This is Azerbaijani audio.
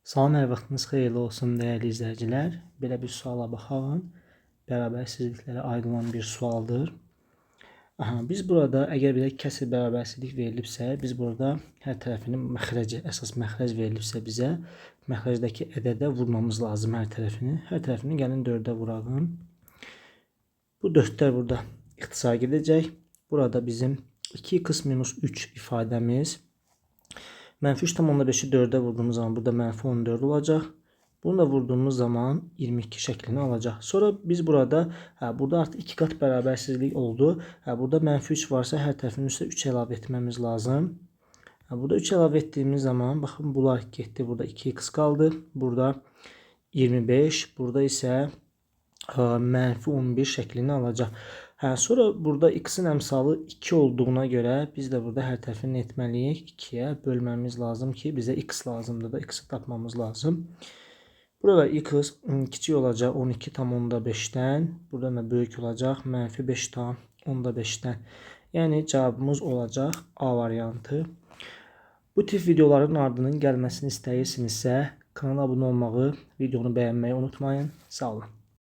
Salam, hər vaxtınız xeyirli olsun dəyərli izləyicilər. Belə bir suala baxalım. Bərabərsizliklərə aid olan bir sualdır. Biz burada əgər bir kəsr bərabərsizlik verilibsə, biz burada hər tərəfinin məxrəci, əsas məxrəc verilibsə bizə məxrəcdəki ədədə vurmamız lazım hər tərəfini. Hər tərəfini gəlin 4-ə vuralım. Bu 4-lər burada ixtisar gedəcək. Burada bizim 2x minus 3 ifadəmiz -3,5-i 4-ə vurduğumuz zaman burada -14 olacaq. Bunu da vurduğumuz zaman 22 şəklini alacaq. Sonra biz burada artıq 2 qat bərabərsizlik oldu. Burada -3 varsa hər tərəfin üstə 3 əlavə etməmiz lazım. Burada 3 əlavə etdiyimiz zaman baxın bunlar getdi. Burada 2x qaldı. Burada 25. Burada isə -11 şəklini alacaq. Sonra burada x-in əmsalı 2 olduğuna görə biz də burada hər tərəfini nə etməliyik? 2-yə bölməmiz lazım ki, bizə x lazımdır da x-i tapmamız lazım. Burada x kiçik olacaq 12,5-dən. Burada da böyük olacaq -5,5-dən. Yəni cavabımız olacaq A variantı. Bu tip videoların ardının gəlməsini istəyirsinizsə kanala abunə olmağı, videonu bəyənməyi unutmayın. Sağ olun.